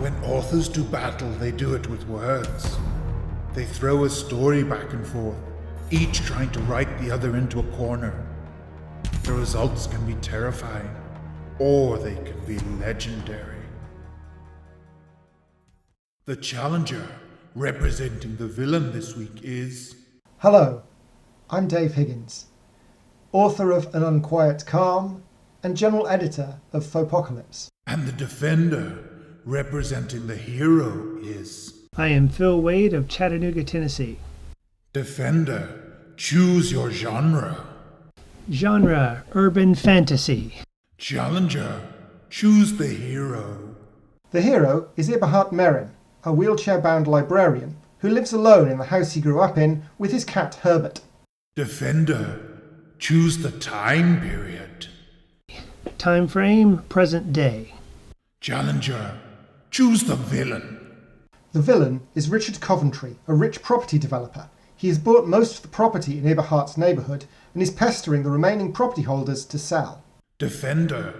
When authors do battle, they do it with words. They throw a story back and forth, each trying to write the other into a corner. The results can be terrifying, or they can be legendary. The challenger representing the villain this week is... Hello, I'm Dave Higgins, author of An Unquiet Calm and general editor of Fopocalypse. And the defender representing the hero is... I am Phil Wade of Chattanooga, Tennessee. Defender, choose your genre. Genre, urban fantasy. Challenger, choose the hero. The hero is Eberhard Merin, a wheelchair-bound librarian who lives alone in the house he grew up in with his cat Herbert. Defender, choose the time period. Time frame, present day. Challenger, choose the villain. The villain is Richard Coventry, a rich property developer. He has bought most of the property in Eberhard's neighbourhood and is pestering the remaining property holders to sell. Defender,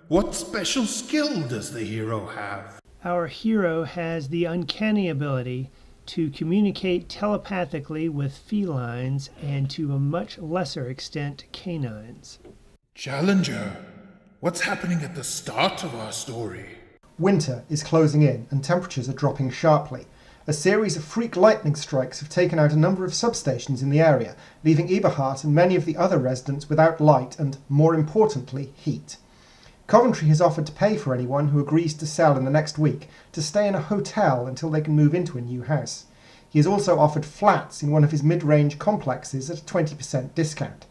what special skill does the hero have? Our hero has the uncanny ability to communicate telepathically with felines and to a much lesser extent canines. Challenger, what's happening at the start of our story? Winter is closing in and temperatures are dropping sharply. A series of freak lightning strikes have taken out a number of substations in the area, leaving Eberhard and many of the other residents without light and, more importantly, heat. Coventry has offered to pay for anyone who agrees to sell in the next week to stay in a hotel until they can move into a new house. He has also offered flats in one of his mid-range complexes at a 20% discount.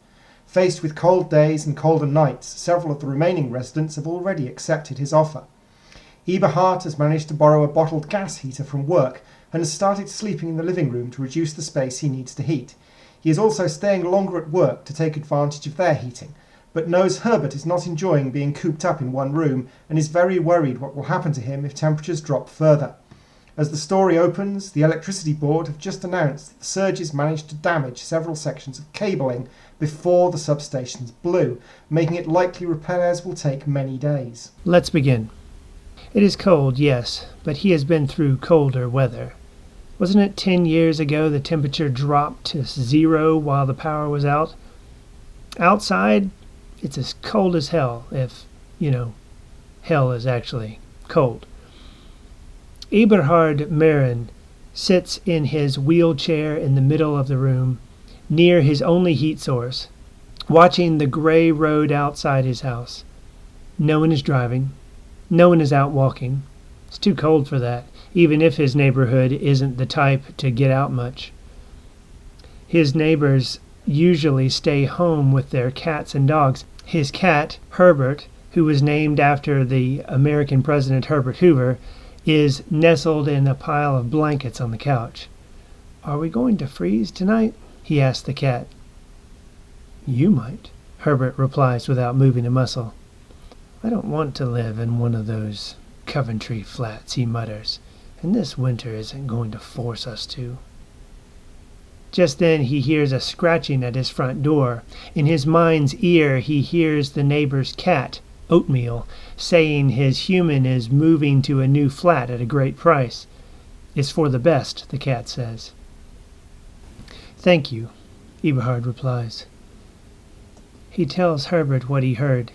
Faced with cold days and colder nights, several of the remaining residents have already accepted his offer. Eberhard has managed to borrow a bottled gas heater from work and has started sleeping in the living room to reduce the space he needs to heat. He is also staying longer at work to take advantage of their heating, but knows Herbert is not enjoying being cooped up in one room and is very worried what will happen to him if temperatures drop further. As the story opens, the electricity board have just announced that the surges managed to damage several sections of cabling before the substations blew, making it likely repairs will take many days. Let's begin. It is cold, yes, but he has been through colder weather. Wasn't it 10 years ago the temperature dropped to 0 while the power was out? Outside, it's as cold as hell, if, hell is actually cold. Eberhard Merin sits in his wheelchair in the middle of the room, near his only heat source, watching the gray road outside his house. No one is driving. No one is out walking. It's too cold for that, even if his neighborhood isn't the type to get out much. His neighbors usually stay home with their cats and dogs. His cat, Herbert, who was named after the American President Herbert Hoover, is nestled in a pile of blankets on the couch. "Are we going to freeze tonight?" he asked the cat. "You might," Herbert replies without moving a muscle. "I don't want to live in one of those Coventry flats," he mutters, "and this winter isn't going to force us to." Just then he hears a scratching at his front door. In his mind's ear he hears the neighbor's cat, Oatmeal, saying his human is moving to a new flat at a great price. "It's for the best," the cat says. "Thank you," Eberhard replies. He tells Herbert what he heard.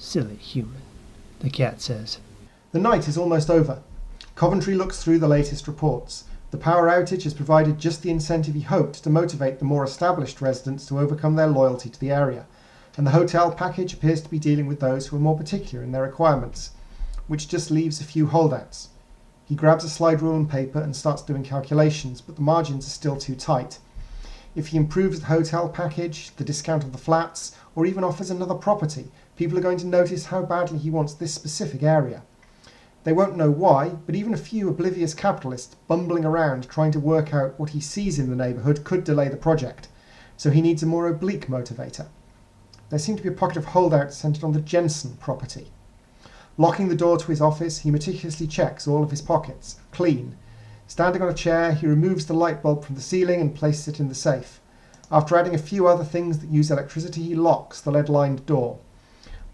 "Silly human," the cat says. The night is almost over. Coventry looks through the latest reports. The power outage has provided just the incentive he hoped to motivate the more established residents to overcome their loyalty to the area, and the hotel package appears to be dealing with those who are more particular in their requirements, which just leaves a few holdouts. He grabs a slide rule and paper and starts doing calculations, but the margins are still too tight. If he improves the hotel package, the discount of the flats, or even offers another property, people are going to notice how badly he wants this specific area. They won't know why, but even a few oblivious capitalists bumbling around trying to work out what he sees in the neighbourhood could delay the project, so he needs a more oblique motivator. There seemed to be a pocket of holdouts centred on the Jensen property. Locking the door to his office, he meticulously checks all of his pockets, clean. Standing on a chair, he removes the light bulb from the ceiling and places it in the safe. After adding a few other things that use electricity, he locks the lead-lined door.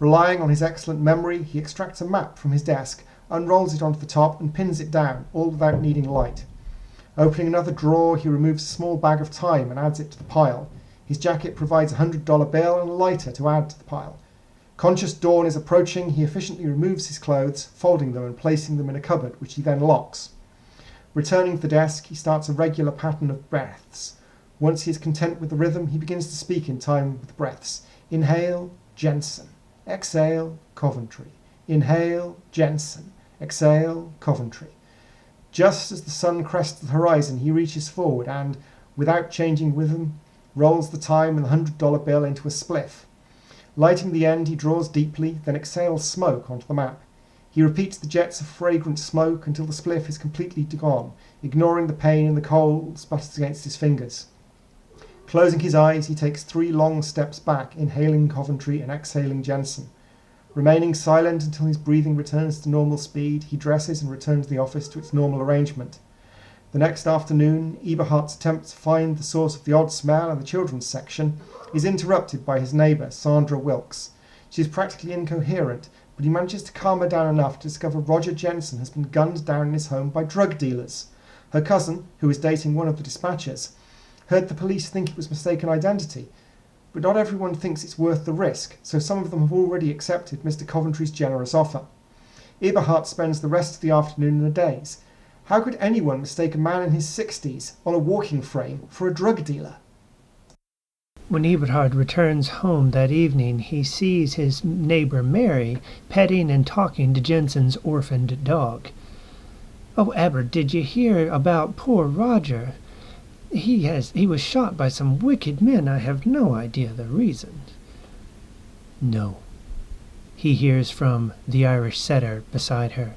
Relying on his excellent memory, he extracts a map from his desk, unrolls it onto the top and pins it down, all without needing light. Opening another drawer, he removes a small bag of time and adds it to the pile. His jacket provides a $100 bill and a lighter to add to the pile. Conscious dawn is approaching, he efficiently removes his clothes, folding them and placing them in a cupboard, which he then locks. Returning to the desk, he starts a regular pattern of breaths. Once he is content with the rhythm, he begins to speak in time with the breaths. Inhale, Jensen. Exhale, Coventry. Inhale, Jensen. Exhale, Coventry. Just as the sun crests the horizon, he reaches forward and, without changing rhythm, rolls the time and the $100 bill into a spliff. Lighting the end, he draws deeply, then exhales smoke onto the map. He repeats the jets of fragrant smoke until the spliff is completely gone, ignoring the pain and the cold sputters against his fingers. Closing his eyes, he takes 3 long steps back, inhaling Coventry and exhaling Jensen. Remaining silent until his breathing returns to normal speed, he dresses and returns the office to its normal arrangement. The next afternoon, Eberhardt's attempt to find the source of the odd smell in the children's section is interrupted by his neighbour, Sandra Wilkes. She is practically incoherent, but he manages to calm her down enough to discover Roger Jensen has been gunned down in his home by drug dealers. Her cousin, who is dating one of the dispatchers, heard the police think it was mistaken identity, but not everyone thinks it's worth the risk, so some of them have already accepted Mr. Coventry's generous offer. Eberhardt spends the rest of the afternoon in a daze. How could anyone mistake a man in his 60s on a walking frame for a drug dealer? When Eberhard returns home that evening, he sees his neighbor Mary petting and talking to Jensen's orphaned dog. "Oh, Ebert, did you hear about poor Roger? He was shot by some wicked men. I have no idea the reason." "No," he hears from the Irish setter beside her.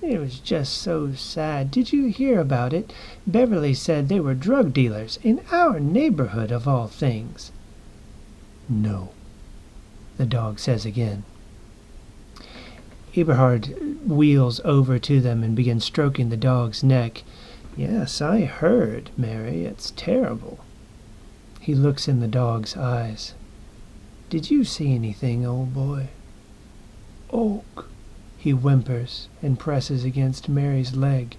"It was just so sad. Did you hear about it? Beverly said they were drug dealers in our neighborhood of all things." "No," the dog says again. Eberhard wheels over to them and begins stroking the dog's neck. "Yes, I heard, Mary. It's terrible." He looks in the dog's eyes. "Did you see anything, old boy?" "Oak," he whimpers and presses against Mary's leg.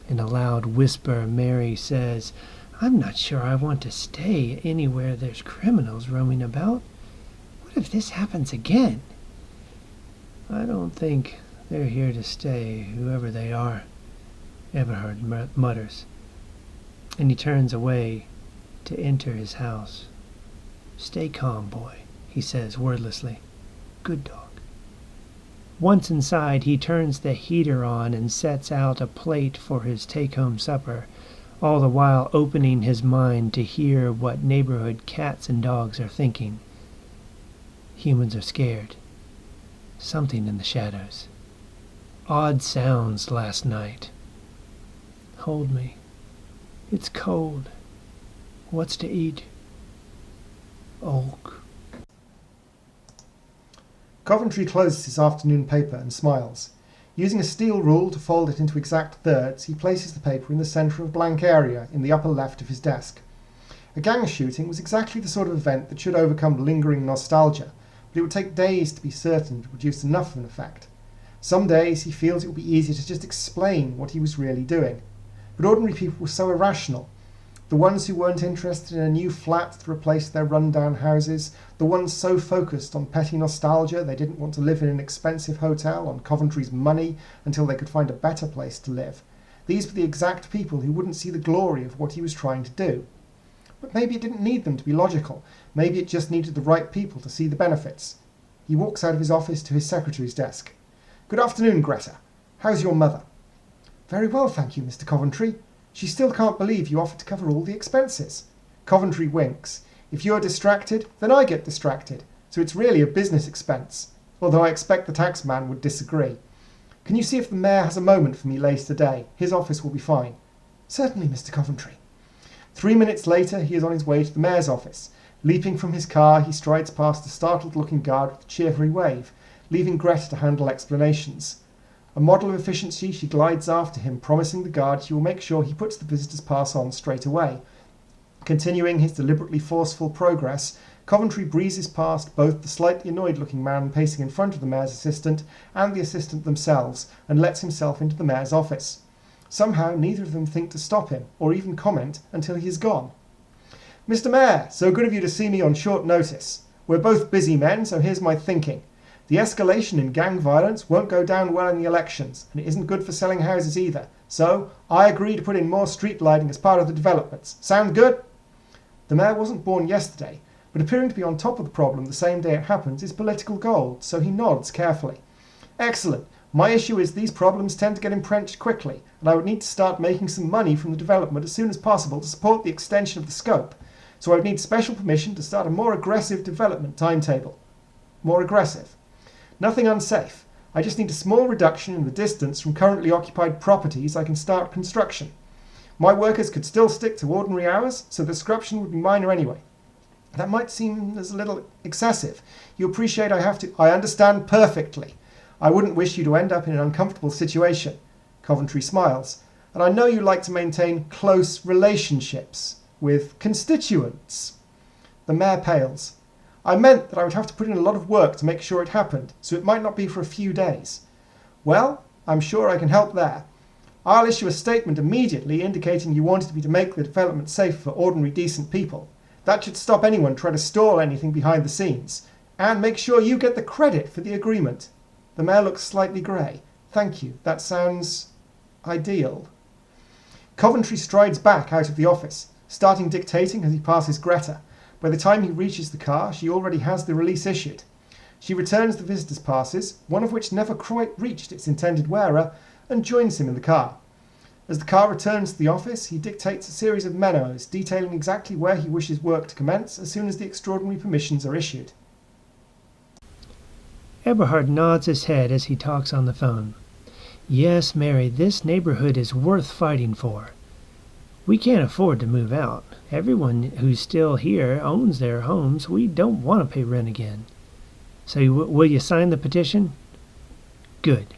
In a loud whisper, Mary says, "I'm not sure I want to stay anywhere there's criminals roaming about. What if this happens again?" "I don't think they're here to stay, whoever they are," Eberhard mutters, and he turns away to enter his house. "Stay calm, boy," he says wordlessly. "Good dog." Once inside, he turns the heater on and sets out a plate for his take-home supper, all the while opening his mind to hear what neighborhood cats and dogs are thinking. Humans are scared. Something in the shadows. Odd sounds last night. Hold me. It's cold. What's to eat? Oak. Coventry closes his afternoon paper and smiles. Using a steel rule to fold it into exact thirds, he places the paper in the centre of a blank area in the upper left of his desk. A gang shooting was exactly the sort of event that should overcome lingering nostalgia, but it would take days to be certain to produce enough of an effect. Some days he feels it would be easier to just explain what he was really doing. But ordinary people were so irrational. The ones who weren't interested in a new flat to replace their run-down houses, the ones so focused on petty nostalgia they didn't want to live in an expensive hotel on Coventry's money until they could find a better place to live. These were the exact people who wouldn't see the glory of what he was trying to do. But maybe it didn't need them to be logical. Maybe it just needed the right people to see the benefits. He walks out of his office to his secretary's desk. "Good afternoon, Greta. How's your mother?" "Very well, thank you, Mr. Coventry. She still can't believe you offered to cover all the expenses." Coventry winks. "If you're distracted, then I get distracted. So it's really a business expense. Although I expect the tax man would disagree. Can you see if the mayor has a moment for me later today? His office will be fine." "Certainly, Mr. Coventry." 3 minutes later, he is on his way to the mayor's office. Leaping from his car, he strides past a startled-looking guard with a cheery wave, leaving Greta to handle explanations. A model of efficiency, she glides after him, promising the guard she will make sure he puts the visitor's pass on straight away. Continuing his deliberately forceful progress, Coventry breezes past both the slightly annoyed-looking man pacing in front of the mayor's assistant and the assistant themselves and lets himself into the mayor's office. Somehow neither of them think to stop him or even comment until he is gone. "Mr. Mayor, so good of you to see me on short notice. We're both busy men, so here's my thinking. The escalation in gang violence won't go down well in the elections, and it isn't good for selling houses either. So I agree to put in more street lighting as part of the developments. Sound good?" The mayor wasn't born yesterday, but appearing to be on top of the problem the same day it happens is political gold, so he nods carefully. "Excellent. My issue is these problems tend to get entrenched quickly, and I would need to start making some money from the development as soon as possible to support the extension of the scope. So I would need special permission to start a more aggressive development timetable." More aggressive. "Nothing unsafe. I just need a small reduction in the distance from currently occupied properties I can start construction. My workers could still stick to ordinary hours, so the disruption would be minor anyway." "That might seem as a little excessive. You appreciate I understand perfectly. I wouldn't wish you to end up in an uncomfortable situation." Coventry smiles. "And I know you like to maintain close relationships with constituents." The mayor pales. "I meant that I would have to put in a lot of work to make sure it happened, so it might not be for a few days." "Well, I'm sure I can help there. I'll issue a statement immediately indicating you wanted me to make the development safe for ordinary decent people. That should stop anyone trying to stall anything behind the scenes. And make sure you get the credit for the agreement." The mayor looks slightly grey. "Thank you. That sounds ideal." Coventry strides back out of the office, starting dictating as he passes Greta. By the time he reaches the car, she already has the release issued. She returns the visitor's passes, one of which never quite reached its intended wearer, and joins him in the car. As the car returns to the office, he dictates a series of memos detailing exactly where he wishes work to commence as soon as the extraordinary permissions are issued. Eberhard nods his head as he talks on the phone. "Yes, Mary, this neighborhood is worth fighting for. We can't afford to move out. Everyone who's still here owns their homes. We don't want to pay rent again. So will you sign the petition?" "Good.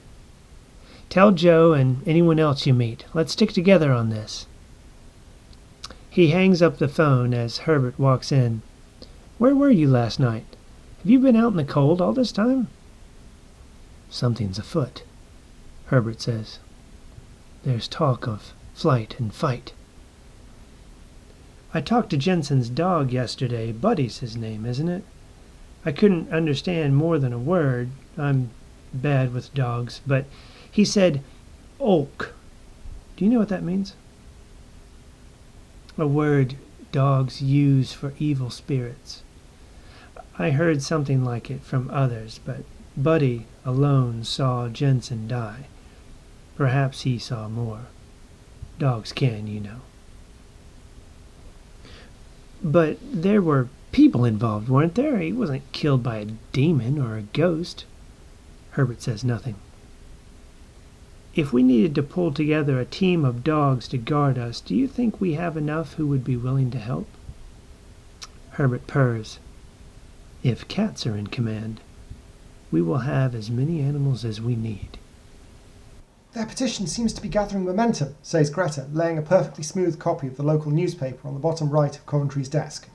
Tell Joe and anyone else you meet. Let's stick together on this." He hangs up the phone as Herbert walks in. "Where were you last night? Have you been out in the cold all this time?" "Something's afoot," Herbert says. "There's talk of flight and fight." "I talked to Jensen's dog yesterday. Buddy's his name, isn't it? I couldn't understand more than a word. I'm bad with dogs, but he said oak. Do you know what that means?" "A word dogs use for evil spirits. I heard something like it from others, but Buddy alone saw Jensen die. Perhaps he saw more. Dogs can, you know." "But there were people involved, weren't there? He wasn't killed by a demon or a ghost." Herbert says nothing. "If we needed to pull together a team of dogs to guard us, do you think we have enough who would be willing to help?" Herbert purrs. "If cats are in command, we will have as many animals as we need." "Their petition seems to be gathering momentum," says Greta, laying a perfectly smooth copy of the local newspaper on the bottom right of Coventry's desk.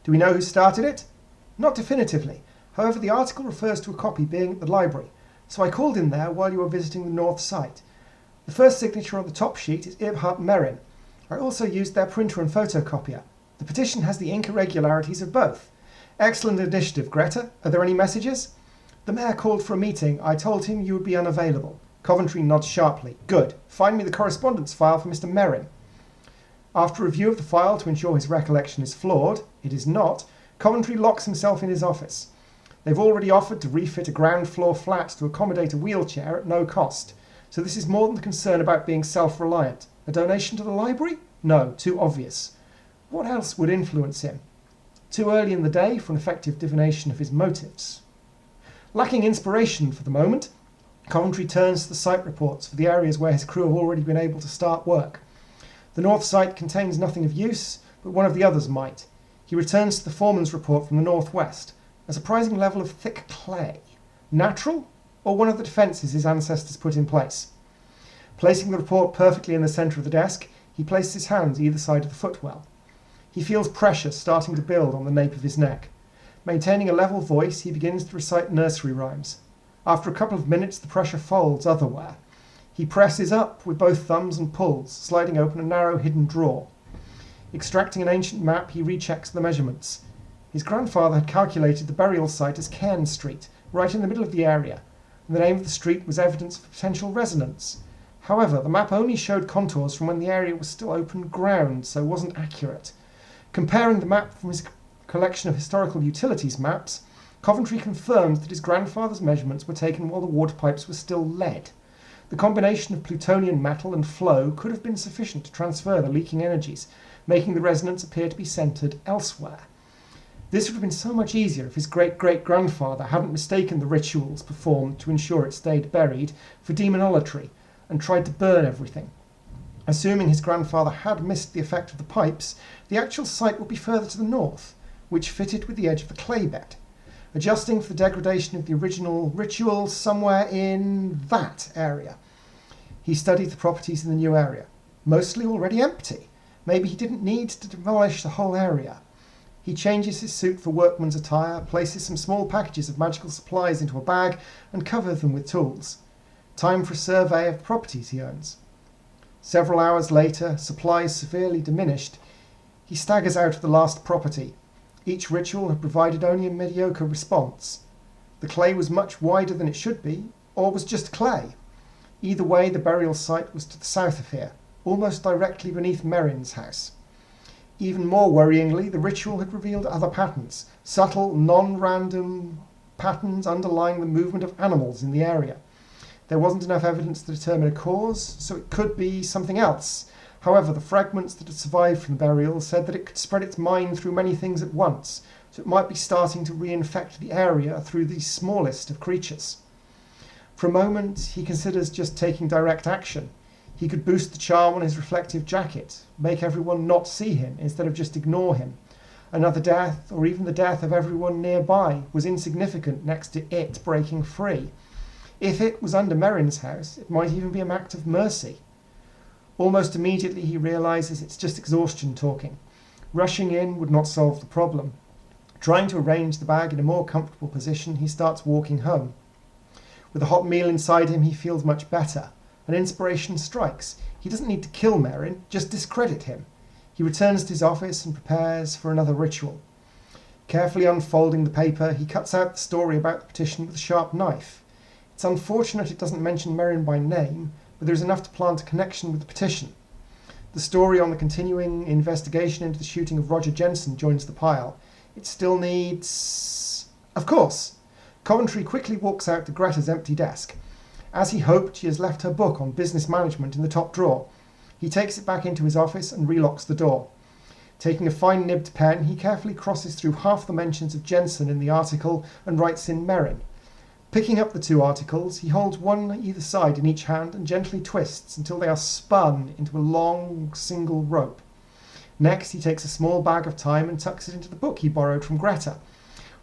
"Do we know who started it?" "Not definitively. However, the article refers to a copy being at the library, so I called in there while you were visiting the north site. The first signature on the top sheet is Eberhard Merin. I also used their printer and photocopier. The petition has the ink irregularities of both. Excellent initiative, Greta. Are there any messages?" "The mayor called for a meeting. I told him you would be unavailable." Coventry nods sharply. "Good. Find me the correspondence file for Mr. Merin." After review of the file to ensure his recollection is flawed, it is not, Coventry locks himself in his office. They've already offered to refit a ground floor flat to accommodate a wheelchair at no cost, so this is more than the concern about being self-reliant. A donation to the library? No, too obvious. What else would influence him? Too early in the day for an effective divination of his motives. Lacking inspiration for the moment, Coventry turns to the site reports for the areas where his crew have already been able to start work. The north site contains nothing of use, but one of the others might. He returns to the foreman's report from the northwest. A surprising level of thick clay. Natural, or one of the defences his ancestors put in place? Placing the report perfectly in the centre of the desk, he places his hands either side of the footwell. He feels pressure starting to build on the nape of his neck. Maintaining a level voice, he begins to recite nursery rhymes. After a couple of minutes, the pressure folds otherwhere. He presses up with both thumbs and pulls, sliding open a narrow hidden drawer. Extracting an ancient map, he rechecks the measurements. His grandfather had calculated the burial site as Cairn Street, right in the middle of the area, and the name of the street was evidence of potential resonance. However, the map only showed contours from when the area was still open ground, so wasn't accurate. Comparing the map from his collection of historical utilities maps, Coventry confirmed that his grandfather's measurements were taken while the water pipes were still lead. The combination of plutonian metal and flow could have been sufficient to transfer the leaking energies, making the resonance appear to be centred elsewhere. This would have been so much easier if his great-great-grandfather hadn't mistaken the rituals performed to ensure it stayed buried for demonolatry and tried to burn everything. Assuming his grandfather had missed the effect of the pipes, the actual site would be further to the north, which fitted with the edge of the clay bed, adjusting for the degradation of the original ritual somewhere in that area. He studied the properties in the new area, mostly already empty. Maybe he didn't need to demolish the whole area. He changes his suit for workman's attire, places some small packages of magical supplies into a bag, and covers them with tools. Time for a survey of the properties he owns. Several hours later, supplies severely diminished, he staggers out of the last property. Each ritual had provided only a mediocre response. The clay was much wider than it should be, or was just clay. Either way, the burial site was to the south of here, almost directly beneath Merrin's house. Even more worryingly, the ritual had revealed other patterns, subtle, non-random patterns underlying the movement of animals in the area. There wasn't enough evidence to determine a cause, so it could be something else. However, the fragments that had survived from the burial said that it could spread its mind through many things at once, so it might be starting to reinfect the area through the smallest of creatures. For a moment, he considers just taking direct action. He could boost the charm on his reflective jacket, make everyone not see him instead of just ignore him. Another death, or even the death of everyone nearby, was insignificant next to it breaking free. If it was under Merrin's house, it might even be an act of mercy. Almost immediately he realises it's just exhaustion talking. Rushing in would not solve the problem. Trying to arrange the bag in a more comfortable position, he starts walking home. With a hot meal inside him, he feels much better. An inspiration strikes. He doesn't need to kill Merrin, just discredit him. He returns to his office and prepares for another ritual. Carefully unfolding the paper, he cuts out the story about the petition with a sharp knife. It's unfortunate it doesn't mention Merrin by name, but there is enough to plant a connection with the petition. The story on the continuing investigation into the shooting of Roger Jensen joins the pile. It still needs... Of course! Coventry quickly walks out to Greta's empty desk. As he hoped, she has left her book on business management in the top drawer. He takes it back into his office and relocks the door. Taking a fine-nibbed pen, he carefully crosses through half the mentions of Jensen in the article and writes in Merrin. Picking up the two articles, he holds one either side in each hand and gently twists until they are spun into a long, single rope. Next, he takes a small bag of time and tucks it into the book he borrowed from Greta.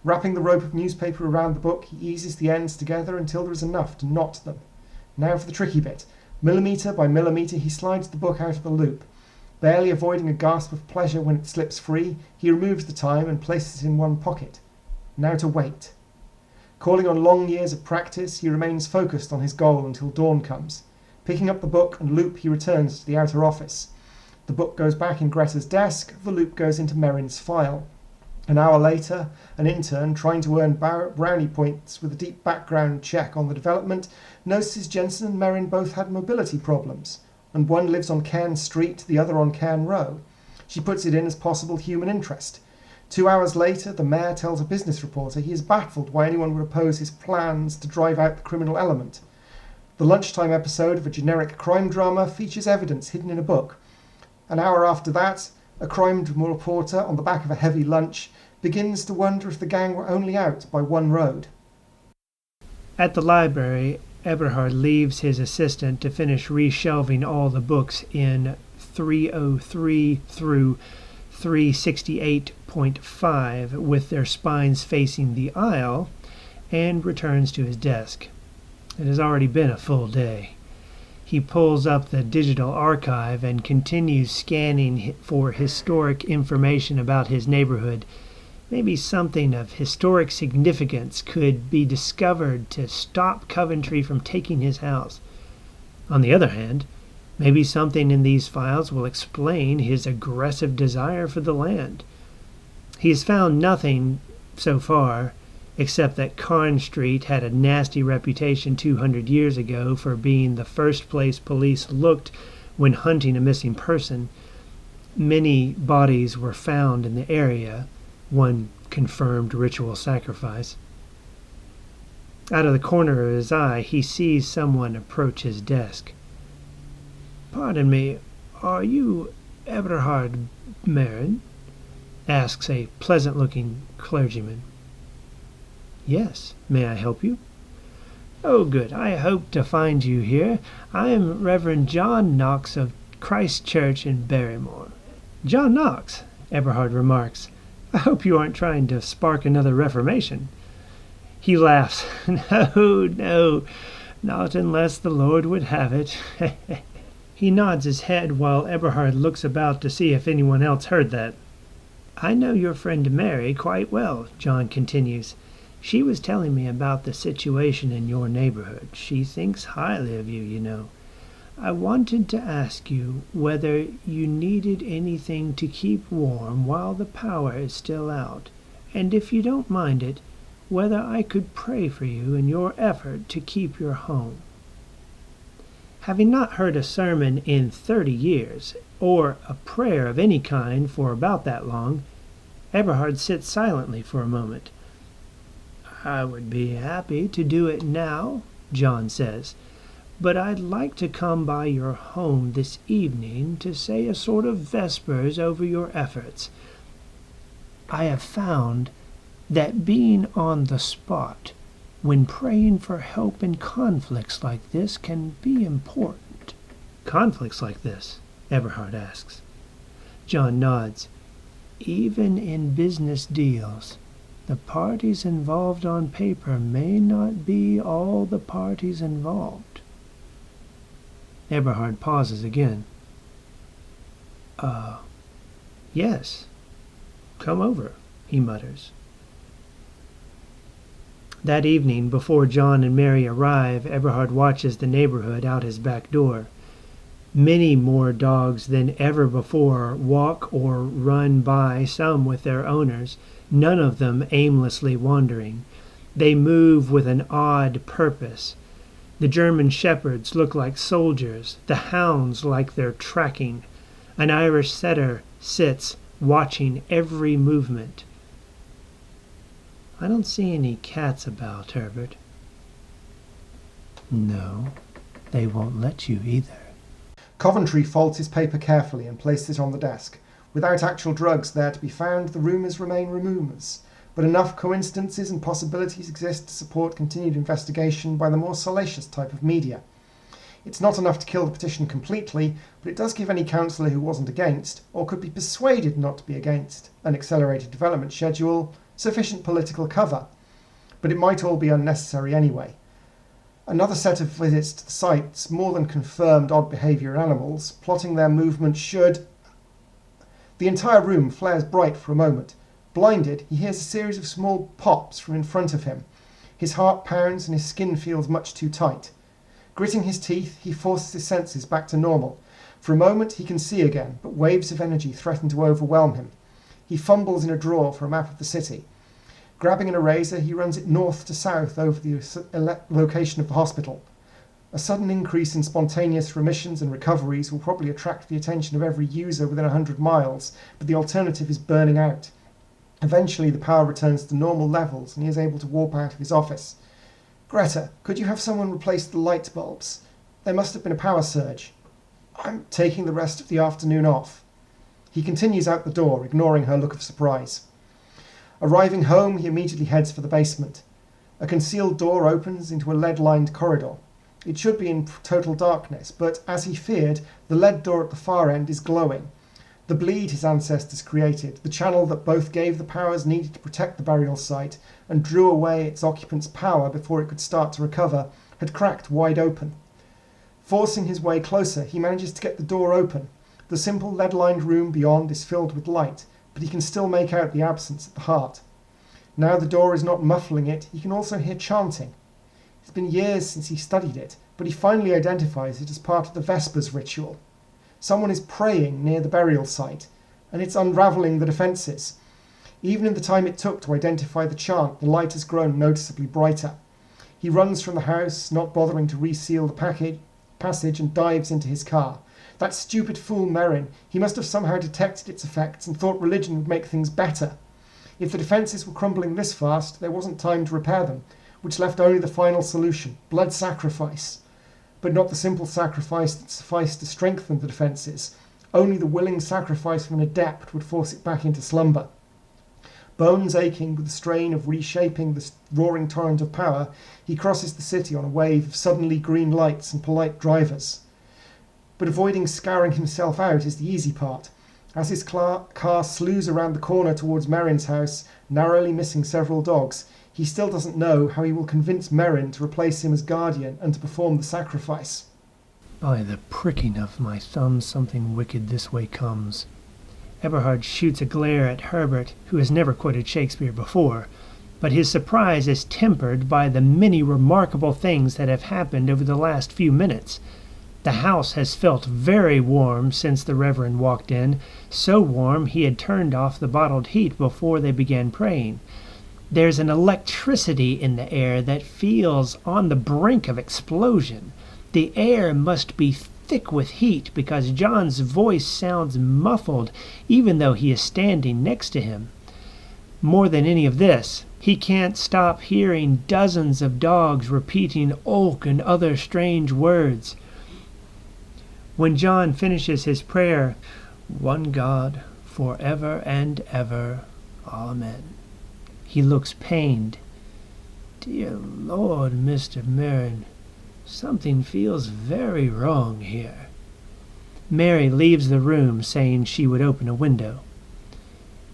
Wrapping the rope of newspaper around the book, he eases the ends together until there is enough to knot them. Now for the tricky bit. Millimetre by millimetre, he slides the book out of the loop. Barely avoiding a gasp of pleasure when it slips free, he removes the time and places it in one pocket. Now to wait. Calling on long years of practice, he remains focused on his goal until dawn comes. Picking up the book and loop, he returns to the outer office. The book goes back in Greta's desk, the loop goes into Merrin's file. An hour later, an intern, trying to earn brownie points with a deep background check on the development, notices Jensen and Merrin both had mobility problems, and one lives on Cairn Street, the other on Cairn Row. She puts it in as possible human interest. 2 hours later, the mayor tells a business reporter he is baffled why anyone would oppose his plans to drive out the criminal element. The lunchtime episode of a generic crime drama features evidence hidden in a book. An hour after that, a crime reporter on the back of a heavy lunch begins to wonder if the gang were only out by one road. At the library, Eberhard leaves his assistant to finish reshelving all the books in 303 through 368.5 with their spines facing the aisle, and returns to his desk. It has already been a full day. He pulls up the digital archive and continues scanning for historic information about his neighborhood. Maybe something of historic significance could be discovered to stop Coventry from taking his house. On the other hand, maybe something in these files will explain his aggressive desire for the land. He has found nothing so far, except that Carn Street had a nasty reputation 200 years ago for being the first place police looked when hunting a missing person. Many bodies were found in the area, one confirmed ritual sacrifice. Out of the corner of his eye, he sees someone approach his desk. "Pardon me, are you Eberhard Marin?" asks a pleasant-looking clergyman. "Yes, may I help you?" "Oh, good. I hope to find you here. I am Reverend John Knox of Christ Church in Barrymore." "John Knox," Eberhard remarks. "I hope you aren't trying to spark another Reformation." He laughs. No, not unless the Lord would have it." He nods his head while Eberhard looks about to see if anyone else heard that. "I know your friend Mary quite well," John continues. "She was telling me about the situation in your neighborhood. She thinks highly of you, you know. I wanted to ask you whether you needed anything to keep warm while the power is still out, and if you don't mind it, whether I could pray for you in your effort to keep your home." Having not heard a sermon in 30 years, or a prayer of any kind for about that long, Eberhard sits silently for a moment. "I would be happy to do it now," John says, "but I'd like to come by your home this evening to say a sort of vespers over your efforts. I have found that being on the spot when praying for help in conflicts like this can be important." "Conflicts like this?" Eberhard asks. John nods. "Even in business deals, the parties involved on paper may not be all the parties involved." Eberhard pauses again. Yes. Come over," he mutters. That evening, before John and Mary arrive, Eberhard watches the neighborhood out his back door. Many more dogs than ever before walk or run by, some with their owners, none of them aimlessly wandering. They move with an odd purpose. The German shepherds look like soldiers, the hounds like they're tracking. An Irish setter sits, watching every movement. "I don't see any cats about, Herbert." "No, they won't let you either." Coventry folds his paper carefully and places it on the desk. Without actual drugs there to be found, the rumours remain rumours, but enough coincidences and possibilities exist to support continued investigation by the more salacious type of media. It's not enough to kill the petition completely, but it does give any councillor who wasn't against, or could be persuaded not to be against, an accelerated development schedule sufficient political cover. But it might all be unnecessary anyway. Another set of visits to the sites more than confirmed odd behaviour in animals, plotting their movement should... The entire room flares bright for a moment. Blinded, he hears a series of small pops from in front of him. His heart pounds and his skin feels much too tight. Gritting his teeth, he forces his senses back to normal. For a moment he can see again, but waves of energy threaten to overwhelm him. He fumbles in a drawer for a map of the city. Grabbing an eraser, he runs it north to south over the location of the hospital. A sudden increase in spontaneous remissions and recoveries will probably attract the attention of every user within 100 miles, but the alternative is burning out. Eventually the power returns to normal levels and he is able to warp out of his office. "Greta, could you have someone replace the light bulbs? There must have been a power surge. I'm taking the rest of the afternoon off." He continues out the door, ignoring her look of surprise. Arriving home, he immediately heads for the basement. A concealed door opens into a lead-lined corridor. It should be in total darkness, but as he feared, the lead door at the far end is glowing. The bleed his ancestors created, the channel that both gave the powers needed to protect the burial site and drew away its occupant's power before it could start to recover, had cracked wide open. Forcing his way closer, he manages to get the door open. The simple lead-lined room beyond is filled with light, but he can still make out the absence at the heart. Now the door is not muffling it, he can also hear chanting. It's been years since he studied it, but he finally identifies it as part of the Vespers ritual. Someone is praying near the burial site, and it's unravelling the defences. Even in the time it took to identify the chant, the light has grown noticeably brighter. He runs from the house, not bothering to reseal the passage, and dives into his car. That stupid fool Merrin, he must have somehow detected its effects and thought religion would make things better. If the defences were crumbling this fast, there wasn't time to repair them, which left only the final solution, blood sacrifice. But not the simple sacrifice that sufficed to strengthen the defences. Only the willing sacrifice of an adept would force it back into slumber. Bones aching with the strain of reshaping the roaring torrent of power, he crosses the city on a wave of suddenly green lights and polite drivers. But avoiding scouring himself out is the easy part. As his car slews around the corner towards Merrin's house, narrowly missing several dogs, he still doesn't know how he will convince Merrin to replace him as guardian and to perform the sacrifice. By the pricking of my thumb, something wicked this way comes. Eberhard shoots a glare at Herbert, who has never quoted Shakespeare before, but his surprise is tempered by the many remarkable things that have happened over the last few minutes. The house has felt very warm since the Reverend walked in, so warm he had turned off the bottled heat before they began praying. There's an electricity in the air that feels on the brink of explosion. The air must be thick with heat because John's voice sounds muffled even though he is standing next to him. More than any of this, he can't stop hearing dozens of dogs repeating "Olk" and other strange words. When John finishes his prayer, "One God, forever and ever, Amen," he looks pained. "Dear Lord, Mr. Merrin, something feels very wrong here." Mary leaves the room, saying she would open a window.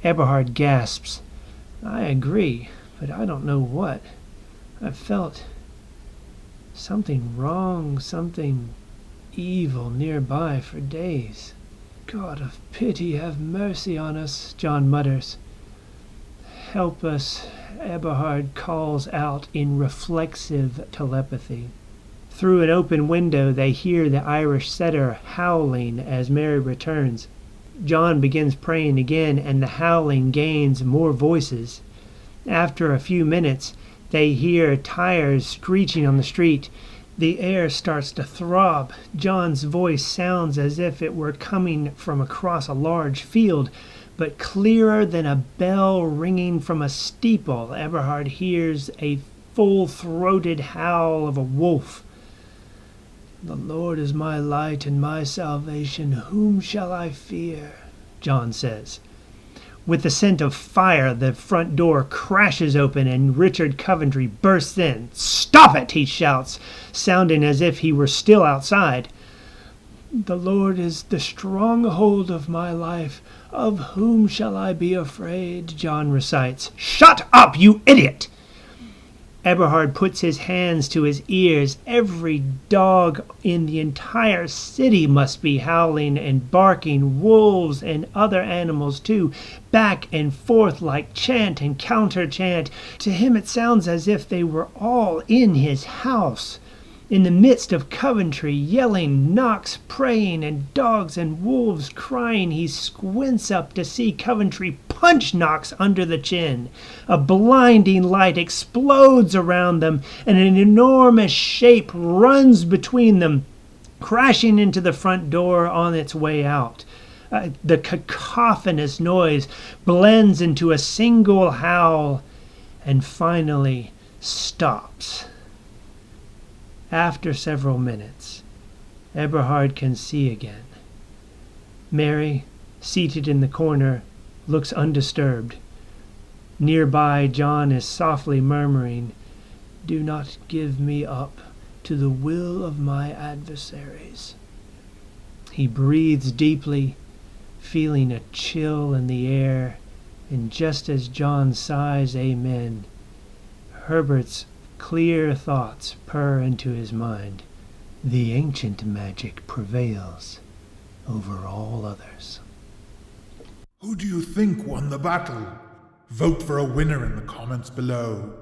Eberhard gasps. "I agree, but I don't know what. I've felt something wrong, something evil nearby for days." "God of pity, have mercy on us," John mutters. "Help us," Eberhard calls out in reflexive telepathy. Through an open window they hear the Irish setter howling as Mary returns. John begins praying again, and the howling gains more voices. After a few minutes, they hear tires screeching on the street. The air starts to throb. John's voice sounds as if it were coming from across a large field, but clearer than a bell ringing from a steeple. Eberhard hears a full-throated howl of a wolf. "The Lord is my light and my salvation. Whom shall I fear?" John says. With the scent of fire, the front door crashes open and Richard Coventry bursts in. "Stop it!" he shouts, sounding as if he were still outside. "The Lord is the stronghold of my life. Of whom shall I be afraid?" John recites. "Shut up, you idiot!" Eberhard puts his hands to his ears. Every dog in the entire city must be howling and barking, wolves and other animals too, back and forth like chant and counter-chant. To him it sounds as if they were all in his house. In the midst of Coventry yelling, Knox praying, and dogs and wolves crying, he squints up to see Coventry punch Knox under the chin. A blinding light explodes around them, and an enormous shape runs between them, crashing into the front door on its way out. The cacophonous noise blends into a single howl and finally stops. After several minutes, Eberhard can see again. Mary, seated in the corner, looks undisturbed. Nearby, John is softly murmuring, "Do not give me up to the will of my adversaries." He breathes deeply, feeling a chill in the air, and just as John sighs amen, Herbert's clear thoughts purr into his mind. The ancient magic prevails over all others. Who do you think won the battle? Vote for a winner in the comments below.